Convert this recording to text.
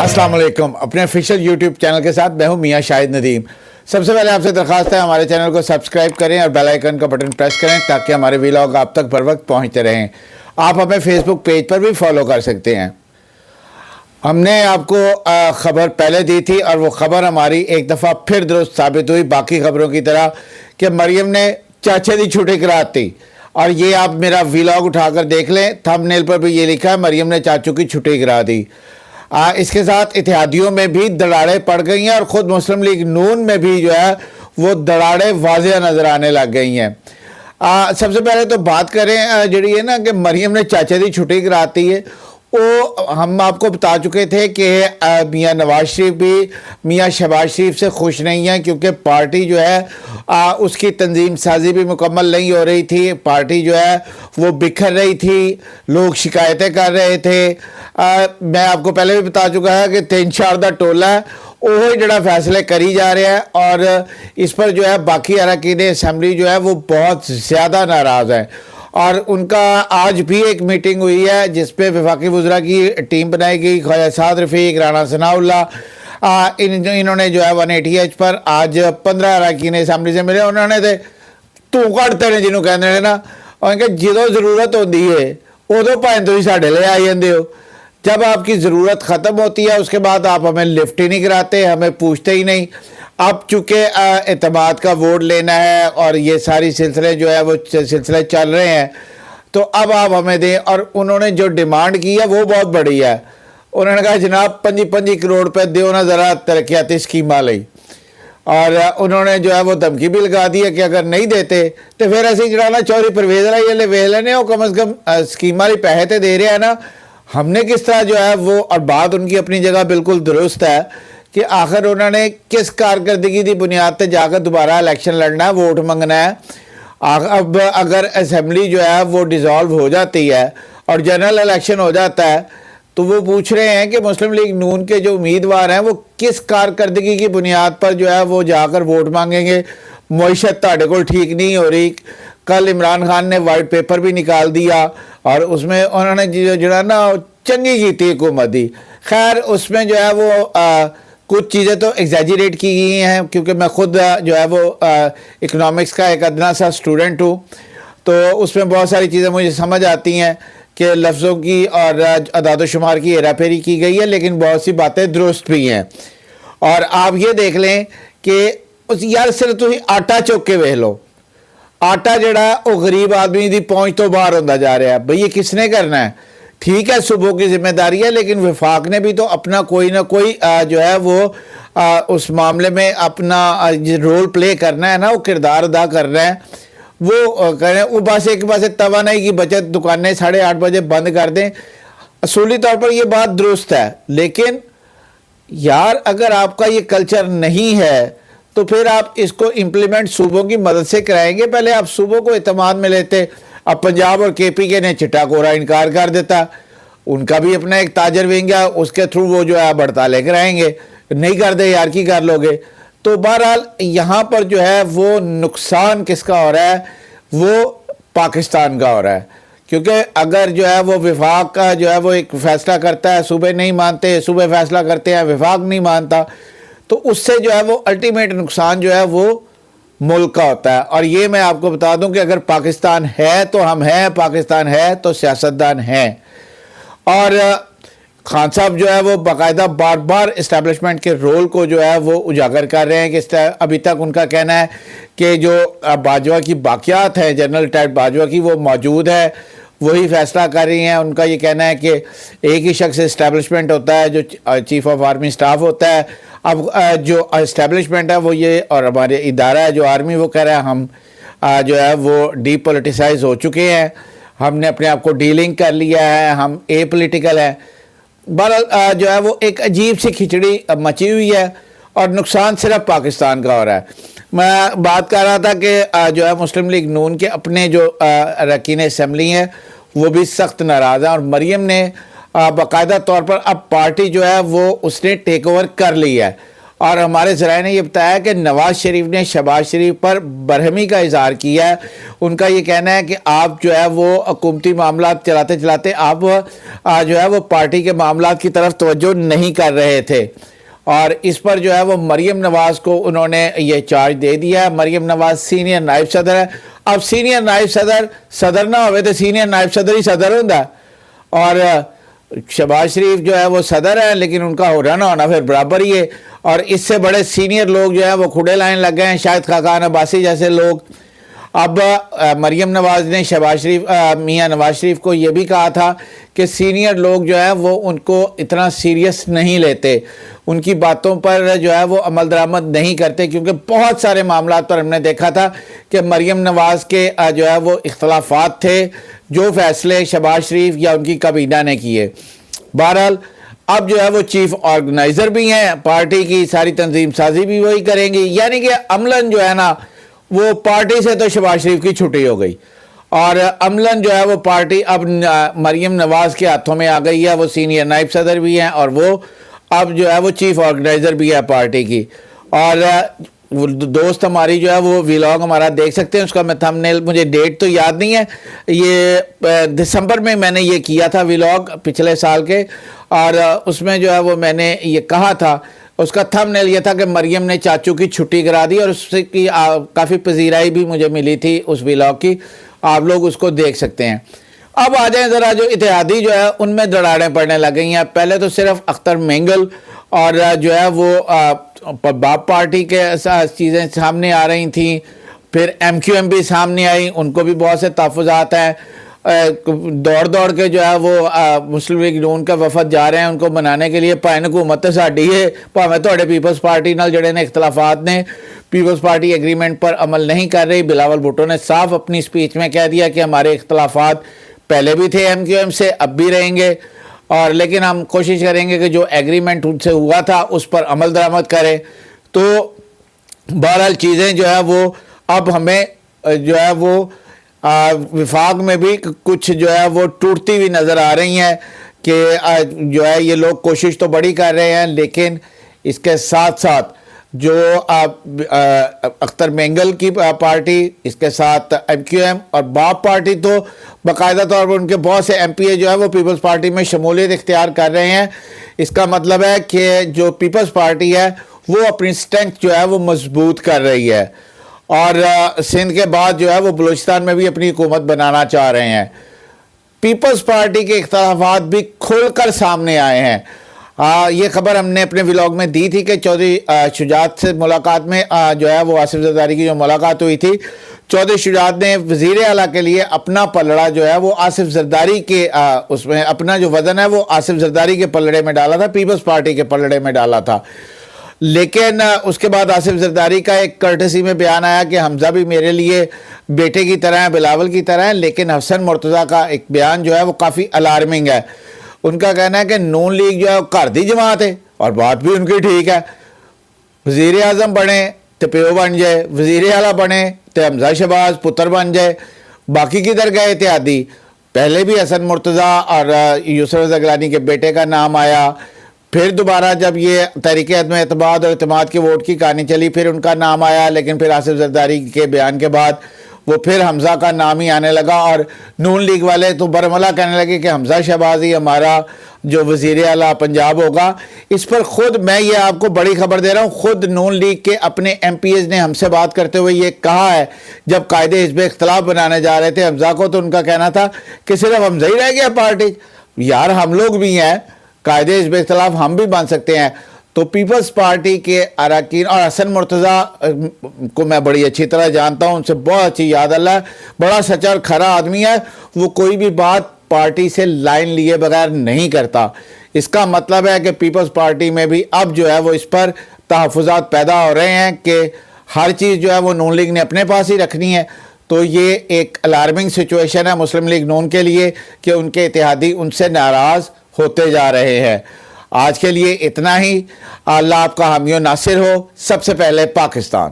अस्सलाम वालेकुम। अपने ऑफिशियल यूट्यूब चैनल के साथ मैं हूं मियां शाहिद नदीम। सबसे पहले आपसे दरख्वास्त है हमारे चैनल को सब्सक्राइब करें और बेल आइकन का बटन प्रेस करें ताकि हमारे वीलॉग आप तक बर वक्त पहुँचते रहें। आप हमें फेसबुक पेज पर भी फॉलो कर सकते हैं। हमने आपको ख़बर पहले दी थी और वो ख़बर हमारी एक दफ़ा फिर दुरुस्त साबित हुई बाकी ख़बरों की तरह कि मरियम ने चाचे की छुट्टी करा दी। और ये आप मेरा वीलॉग उठाकर देख लें, थंबनेल पर भी ये लिखा है मरियम ने चाचू की छुट्टी करा दी। इसके साथ इत्तेहादियों में भी दरारें पड़ गई हैं और ख़ुद मुस्लिम लीग नून में भी जो है वो दरारें वाज़ेह नज़र आने लग गई हैं। सबसे पहले तो बात करें जी है ना कि मरियम ने चाचा की छुट्टी कराती है। वो हम आपको बता चुके थे कि मियाँ नवाज शरीफ भी मियाँ शहबाज शरीफ से खुश नहीं हैं क्योंकि पार्टी जो है उसकी तंजीम साजी भी मुकम्मल नहीं हो रही थी। पार्टी जो है वो बिखर रही थी, लोग शिकायतें कर रहे थे। मैं आपको पहले भी बता चुका है कि 3-4 दा टोला है वो जड़ा फैसले करी जा रहा है और इस पर जो है बाकी अरकान असम्बली जो है वो बहुत ज़्यादा नाराज़ है। और उनका आज भी एक मीटिंग हुई है जिस पे वफाकी वज़रा की टीम बनाई गई, ख्वाजा साद रफ़ीक, राना सनाउल्लाह, इन्होंने जो है 180H पर आज 15 अरकान असम्बली से मिले। उन्होंने तो तू कटते हैं जिन्होंने कहते हैं ना, उनके जो ज़रूरत होती है उदों भावें तुसीं साडे ले आ जाते हो, जब आपकी ज़रूरत ख़त्म होती है उसके बाद आप हमें लिफ्ट ही नहीं कराते, हमें पूछते ही नहीं। अब चूँकि एतमाद का वोट लेना है और ये सारी सिलसिले जो है वो सिलसिले चल रहे हैं तो अब आप हमें दें। और उन्होंने जो डिमांड की है वो बहुत बड़ी है। उन्होंने कहा जनाब 25 करोड़ रुपये दो ना ज़रा तरक्याती स्कीमां लई। और उन्होंने जो है वो धमकी भी लगा दी है कि अगर नहीं देते तो फिर असी जरा ना चौधरी परवेज़ वाले वेख लेने, वो कम अज़ कम स्कीमां लिए पैसे तो दे रहे हैं ना। हमने किस तरह जो है वो, और बात उनकी अपनी जगह बिल्कुल दुरुस्त है कि आखिर उन्होंने किस कारकर्दगी की बुनियाद पर जाकर दोबारा इलेक्शन लड़ना है, वोट मंगना है। अब अगर असम्बली जो है वो डिज़ोल्व हो जाती है और जनरल इलेक्शन हो जाता है तो वो पूछ रहे हैं कि मुस्लिम लीग नून के जो उम्मीदवार हैं वो किस कारकर्दगी की बुनियाद पर जो है वो जाकर वोट मांगेंगे। मईशत ताड़े को ठीक नहीं हो रही। कल इमरान खान ने वाइट पेपर भी निकाल दिया और उसमें उन्होंने जो ना चंगी की थी हुकूमत दी। खैर उसमें जो है वो कुछ चीज़ें तो एग्जैजरेट की गई हैं क्योंकि मैं खुद जो है वो इकोनॉमिक्स का एक अदना सा स्टूडेंट हूँ तो उसमें बहुत सारी चीज़ें मुझे समझ आती हैं कि लफ्ज़ों की और अदाद शुमार की हेरा फेरी की गई है, लेकिन बहुत सी बातें दुरुस्त भी हैं। और आप ये देख लें कि उस यार सिर्फ तुम आटा चुक के वेख लो, आटा जड़ा वो गरीब आदमी की पहुँच तो बाहर होता जा रहा है। भाई ये किसने करना है? ठीक है सूबों की जिम्मेदारी है, लेकिन वफाक ने भी तो अपना कोई ना कोई जो है वो उस मामले में अपना रोल प्ले करना है ना, वो किरदार अदा करना है। वो करें वो बस एक पास तवानाई की बचत दुकानें 8:30 बजे बंद कर दें। असूली तौर पर ये बात दुरुस्त है, लेकिन यार अगर आपका ये कल्चर नहीं है तो फिर आप इसको इम्प्लीमेंट सूबों की मदद से कराएंगे। पहले आप सूबों को एतमाद में लेते। अब पंजाब और KPK ने चिट्टा कोरा इनकार कर देता। उनका भी अपना एक ताजर विंग है, उसके थ्रू वो जो है हड़तालें कराएंगे। नहीं कर दे यार की कर लोगे। तो बहरहाल यहाँ पर जो है वो नुकसान किसका हो रहा है? वो पाकिस्तान का हो रहा है। क्योंकि अगर जो है वो वफाक का जो है वो एक फ़ैसला करता है, सूबे नहीं मानते, सूबे फैसला करते हैं, वफाक नहीं मानता, तो उससे जो है वो अल्टीमेट नुकसान जो है वो मुल्क का होता है। और ये मैं आपको बता दूं कि अगर पाकिस्तान है तो हम हैं, पाकिस्तान है तो सियासतदान हैं। और खान साहब जो है वो बाकायदा बार बार इस्टेब्लिशमेंट के रोल को जो है वो उजागर कर रहे हैं कि अभी तक उनका कहना है कि जो बाजवा की बाकियात है, जनरल रिटायर्ड बाजवा की, वो मौजूद है, वही फैसला कर रही हैं। उनका ये कहना है कि एक ही शख्स इस्टेब्लिशमेंट होता है जो चीफ ऑफ आर्मी स्टाफ होता है। अब जो इस्टेब्लिशमेंट है वो ये, और हमारे इदारा है जो आर्मी, वो कह रहा है हम जो है वो डीपोलिटिसाइज हो चुके हैं, हमने अपने आप को डीलिंक कर लिया है, हम एपॉलिटिकल है। बहरहाल जो है वो एक अजीब सी खिचड़ी मची हुई है और नुकसान सिर्फ पाकिस्तान का हो रहा है। मैं बात कर रहा था कि जो है मुस्लिम लीग नून के अपने जो अरकान असम्बली हैं वो भी सख्त नाराज़ हैं और मरियम ने बाकायदा तौर पर अब पार्टी जो है वो उसने टेक ओवर कर ली है اور ہمارے ذرائع نے یہ بتایا کہ نواز شریف نے شہباز شریف پر برہمی کا اظہار کیا ہے. ان کا یہ کہنا ہے کہ آپ جو ہے وہ حکومتی معاملات چلاتے چلاتے آپ جو ہے وہ پارٹی کے معاملات کی طرف توجہ نہیں کر رہے تھے. اور اس پر جو ہے وہ مریم نواز کو انہوں نے یہ چارج دے دیا ہے. مریم نواز سینئر نائب صدر ہے. اب سینئر نائب صدر نہ ہوئے تو سینئر نائب صدر ہی صدر ہوتا ہے. اور شہباز شریف جو ہے وہ صدر ہے لیکن ان کا ہونا نہ ہونا پھر برابر ہی ہے. اور اس سے بڑے سینئر لوگ جو ہے وہ کھڑے لائن لگ گئے ہیں, شاہد خاقان عباسی جیسے لوگ. اب مریم نواز نے میاں نواز شریف کو یہ بھی کہا تھا کہ سینئر لوگ جو ہے وہ ان کو اتنا سیریس نہیں لیتے, ان کی باتوں پر جو ہے وہ عمل درآمد نہیں کرتے, کیونکہ بہت سارے معاملات پر ہم نے دیکھا تھا کہ مریم نواز کے جو ہے وہ اختلافات تھے جو فیصلے شہباز شریف یا ان کی کابینہ نے کیے. بہرحال اب جو ہے وہ چیف آرگنائزر بھی ہیں, پارٹی کی ساری تنظیم سازی بھی وہی کریں گی, یعنی کہ عملاً جو ہے نا وہ پارٹی سے تو شہباز شریف کی چھٹی ہو گئی اور عملاً جو ہے وہ پارٹی اب مریم نواز کے ہاتھوں میں آ گئی ہے. وہ سینئر نائب صدر بھی ہیں اور وہ اب جو ہے وہ چیف آرگنائزر بھی ہے پارٹی کی. اور دوست ہماری جو ہے وہ ویلاگ ہمارا دیکھ سکتے ہیں, اس کا میں تھم نیل, مجھے ڈیٹ تو یاد نہیں ہے, یہ دسمبر میں نے یہ کیا تھا ویلاگ پچھلے سال کے, اور اس میں جو ہے وہ میں نے یہ کہا تھا, اس کا تھم نیل یہ تھا کہ مریم نے چاچو کی چھٹی کرا دی, اور اس سے کی کافی پذیرائی بھی مجھے ملی تھی اس ویلاگ کی, آپ لوگ اس کو دیکھ سکتے ہیں. اب آ جائیں ذرا جو اتحادی جو ہے ان میں دراڑیں پڑنے لگ گئی ہیں. پہلے تو صرف اختر مینگل اور جو ہے وہ باپ پارٹی کے چیزیں سامنے آ رہی تھیں, پھر ایم کیو ایم بھی سامنے آئی, ان کو بھی بہت سے تحفظات ہیں. دوڑ کے جو ہے وہ مسلم لیگ نون کا وفد جا رہے ہیں ان کو منانے کے لیے. پائن حکومت ساڈی ہے, پاویں تھوڑے پیپلز پارٹی نال جڑے نے اختلافات نے, پیپلز پارٹی ایگریمنٹ پر عمل نہیں کر رہی. بلاول بھٹو نے صاف اپنی سپیچ میں کہہ دیا کہ ہمارے اختلافات پہلے بھی تھے ایم کیو ایم سے, اب بھی رہیں گے, اور لیکن ہم کوشش کریں گے کہ جو ایگریمنٹ ان سے ہوا تھا اس پر عمل درآمد کریں. تو بہرحال چیزیں جو ہے وہ اب ہمیں جو ہے وہ وفاق میں بھی کچھ جو ہے وہ ٹوٹتی ہوئی نظر آ رہی ہیں کہ جو ہے یہ لوگ کوشش تو بڑی کر رہے ہیں, لیکن اس کے ساتھ ساتھ جو اختر مینگل کی پارٹی, اس کے ساتھ ایم کیو ایم اور باپ پارٹی تو باقاعدہ طور پر ان کے بہت سے ایم پی اے جو ہے وہ پیپلز پارٹی میں شمولیت اختیار کر رہے ہیں. اس کا مطلب ہے کہ جو پیپلز پارٹی ہے وہ اپنی سٹرینتھ جو ہے وہ مضبوط کر رہی ہے, اور سندھ کے بعد جو ہے وہ بلوچستان میں بھی اپنی حکومت بنانا چاہ رہے ہیں. پیپلز پارٹی کے اختلافات بھی کھل کر سامنے آئے ہیں. یہ خبر ہم نے اپنے ولاگ میں دی تھی کہ چودھری شجاعت سے ملاقات میں جو ہے وہ آصف زرداری کی جو ملاقات ہوئی تھی, چودھری شجاعت نے وزیر اعلیٰ کے لیے اپنا پلڑا جو ہے وہ آصف زرداری کے اس میں اپنا جو وزن ہے وہ آصف زرداری کے پلڑے میں ڈالا تھا, پیپلز پارٹی کے پلڑے میں ڈالا تھا. لیکن اس کے بعد آصف زرداری کا ایک کرٹسی میں بیان آیا کہ حمزہ بھی میرے لیے بیٹے کی طرح ہیں, بلاول کی طرح ہیں, لیکن حسن مرتضیٰ کا ایک بیان جو ہے وہ کافی الارمنگ ہے. ان کا کہنا ہے کہ نون لیگ جو ہے وہ گھر دی جماعت ہے, اور بات بھی ان کی ٹھیک ہے. وزیر اعظم بنے تو پیو بن جائے, وزیر اعلیٰ بنے تو حمزہ شہباز پتر بن جائے. باقی کدھر گئے اتحادی؟ پہلے بھی حسن مرتضیٰ اور یسر رضا گیلانی کے بیٹے کا نام آیا, پھر دوبارہ جب یہ تحریک عدم اعتماد اور اعتماد کے ووٹ کی کہانی چلی پھر ان کا نام آیا, لیکن پھر آصف زرداری کے بیان کے بعد وہ پھر حمزہ کا نام ہی آنے لگا, اور نون لیگ والے تو برملا کہنے لگے کہ حمزہ شہباز ہی ہمارا جو وزیر اعلیٰ پنجاب ہوگا. اس پر خود میں یہ آپ کو بڑی خبر دے رہا ہوں, خود نون لیگ کے اپنے ایم پی ایز نے ہم سے بات کرتے ہوئے یہ کہا ہے, جب قائد حزب اختلاف بنانے جا رہے تھے حمزہ کو تو ان کا کہنا تھا کہ صرف حمزہ ہی رہ گیا پارٹی. یار ہم لوگ بھی ہیں, قائد حزب اختلاف ہم بھی بن سکتے ہیں. تو پیپلز پارٹی کے اراکین, اور حسن مرتضیٰ کو میں بڑی اچھی طرح جانتا ہوں, ان سے بہت اچھی یاد اللہ ہے, بڑا سچا اور کھرا آدمی ہے, وہ کوئی بھی بات پارٹی سے لائن لیے بغیر نہیں کرتا. اس کا مطلب ہے کہ پیپلز پارٹی میں بھی اب جو ہے وہ اس پر تحفظات پیدا ہو رہے ہیں کہ ہر چیز جو ہے وہ نون لیگ نے اپنے پاس ہی رکھنی ہے. تو یہ ایک الارمنگ سچویشن ہے مسلم لیگ نون کے لیے کہ ان کے اتحادی ان سے ناراض ہوتے جا رہے ہیں. آج کے لیے اتنا ہی. اللہ آپ کا حامی و ناصر ہو. سب سے پہلے پاکستان.